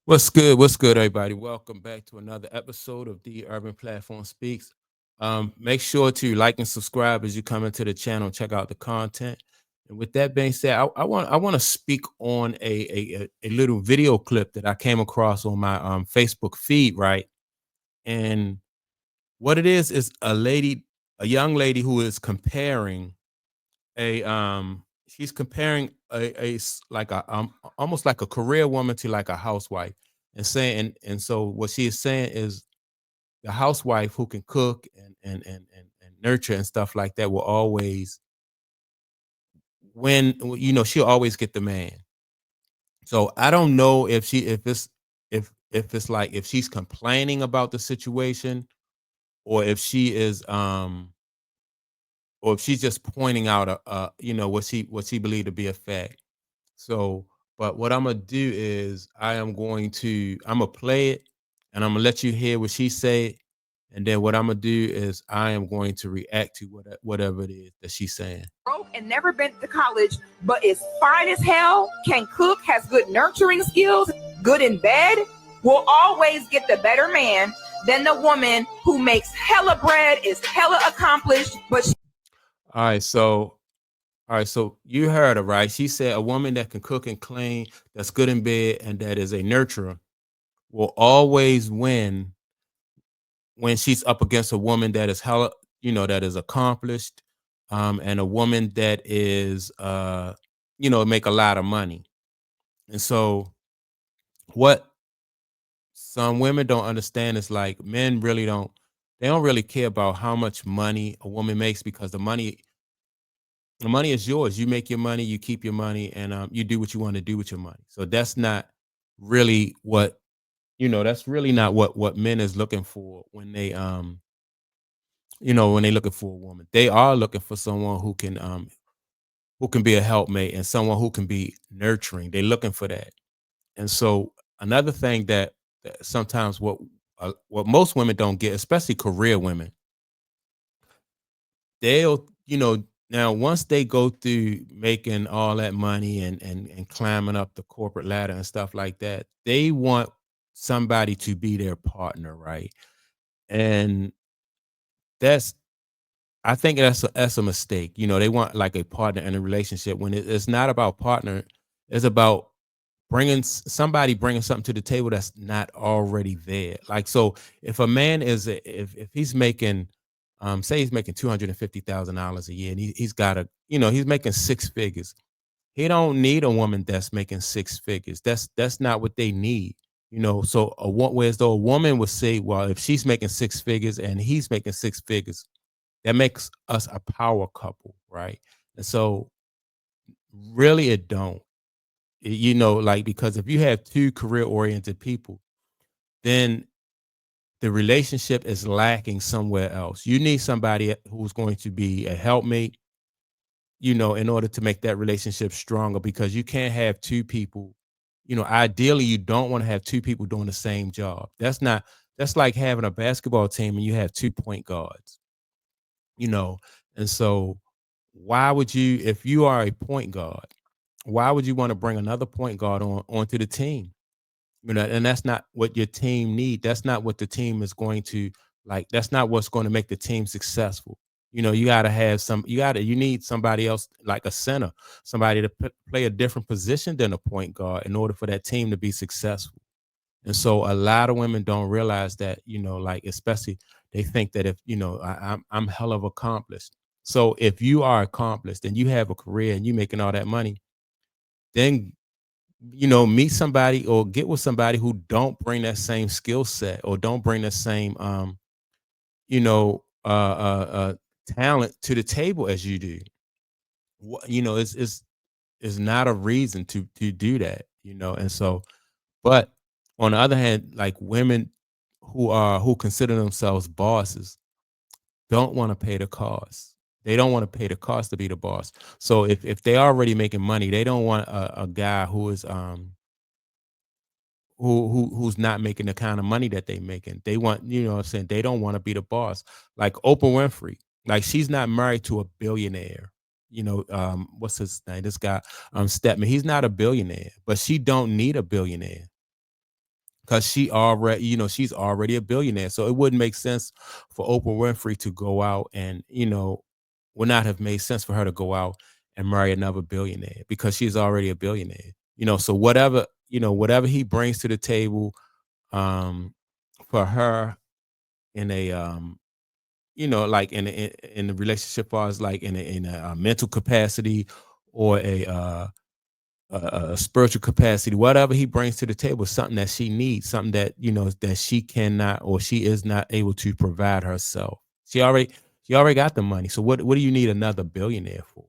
What's good? What's good, everybody? Welcome back to another episode of the Urban Platform Speaks. Make sure to like and subscribe as you come into the channel. Check out the content. And with that being said, I want to speak on a little video clip that I came across on my Facebook feed, right? And what it is a young lady who is comparing she's comparing like a almost like a career woman to like a housewife, and saying, and so what she is saying is the housewife who can cook and nurture and stuff like that will always win. She'll always get the man. So I don't know if it's like if she's complaining about the situation, or if she is or if she's just pointing out what she believed to be a fact. So, but what I'm gonna do is I'm gonna play it, and I'm gonna let you hear what she said, and then what I'm gonna do is I am going to react to whatever it is that she's saying. Broke and never been to college, but is fine as hell, can cook, has good nurturing skills, good in bed, will always get the better man than the woman who makes hella bread, is hella accomplished, but All right, so you heard her right. She said a woman that can cook and clean, that's good in bed, and that is a nurturer will always win when she's up against a woman that is hella, that is accomplished, and a woman that is, make a lot of money. And so, what some women don't understand is like men really don't, they don't really care about how much money a woman makes, because the money is yours. You make your money, you keep your money, and you do what you want to do with your money. So that's not really what, that's really not what men is looking for when they when they're looking for a woman. They are looking for someone who can be a helpmate and someone who can be nurturing. They're looking for that. And so another thing that sometimes what most women don't get, especially career women, they'll, now once they go through making all that money and climbing up the corporate ladder and stuff like that, they want somebody to be their partner, right? And that's I think that's a mistake. They want like a partner in a relationship when it's not about partner. It's about somebody bringing something to the table that's not already there. Like, so if a man if he's making, say he's making $250,000 a year, and he's got he's making six figures. He don't need a woman that's making six figures. That's not what they need. So whereas though a woman would say, well, if she's making six figures and he's making six figures, that makes us a power couple, right? And so really it don't. Like, because if you have two career oriented people, then the relationship is lacking somewhere else. You need somebody who's going to be a helpmate, in order to make that relationship stronger, because you can't have two people, ideally you don't want to have two people doing the same job. That's like having a basketball team and you have two point guards, you know. And so why would you, if you are a point guard, why would you want to bring another point guard onto the team? And that's not what your team need. That's not what the team is going to, like. That's not what's going to make the team successful. You got to have you need somebody else, like a center, somebody to play a different position than a point guard in order for that team to be successful. And so a lot of women don't realize that, like, especially they think that if, I'm hell of accomplished. So if you are accomplished and you have a career and you making all that money, then, meet somebody or get with somebody who don't bring that same skill set or don't bring the same, you know, talent to the table as you do. It's not a reason to do that. And so, but on the other hand, like, women who consider themselves bosses don't want to pay the cost. They don't want to pay the cost to be the boss. So if they're already making money, they don't want a guy who is who's not making the kind of money that they making. They want, what I'm saying, they don't want to be the boss. Like Oprah Winfrey, like, she's not married to a billionaire. What's his name? This guy, Stepman. He's not a billionaire, but she don't need a billionaire. because she already, she's already a billionaire. So it wouldn't make sense for Oprah Winfrey to go out and, would not have made sense for her to go out and marry another billionaire because she's already a billionaire. So whatever he brings to the table, um, for her in a, like in the relationship, as like in a mental capacity or a spiritual capacity, whatever he brings to the table is something that she needs, something that that she cannot or she is not able to provide herself. She already got the money. So what do you need another billionaire for?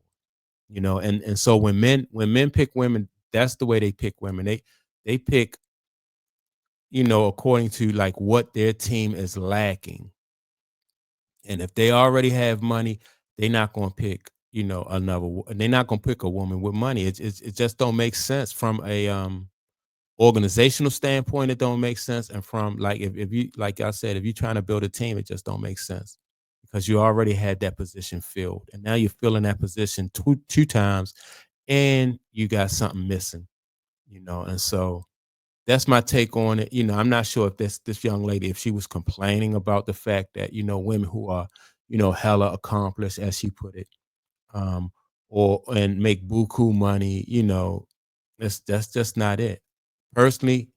And so when men pick women, that's the way they pick women. They pick, according to like what their team is lacking. And if they already have money, they're not going to pick, they're not going to pick a woman with money. It just don't make sense from a organizational standpoint. It don't make sense. And from like, if you, like I said, if you're trying to build a team, it just don't make sense because you already had that position filled. And now you're filling that position two times and you got something missing, and so that's my take on it. I'm not sure if this young lady, if she was complaining about the fact that, women who are, hella accomplished, as she put it, um, or and make buku money, that's just not it. Personally,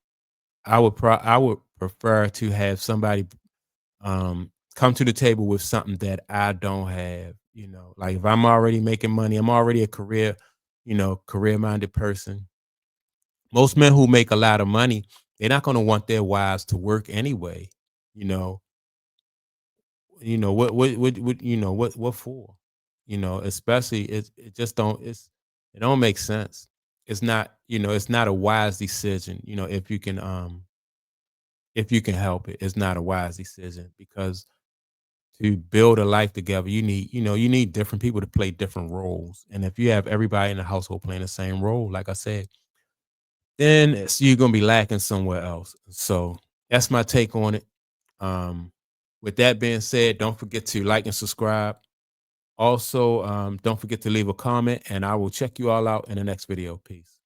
I would prefer to have somebody come to the table with something that I don't have. Like if I'm already making money, I'm already a career minded person. Most men who make a lot of money, they're not gonna want their wives to work anyway. You know, what for? Especially it just don't it don't make sense. It's not a wise decision, if you can help it. It's not a wise decision because to build a life together, you need different people to play different roles. And if you have everybody in the household playing the same role, like I said, then you're gonna be lacking somewhere else. So that's my take on it. Um, with that being said, don't forget to like and subscribe. Also, don't forget to leave a comment, and I will check you all out in the next video. Peace.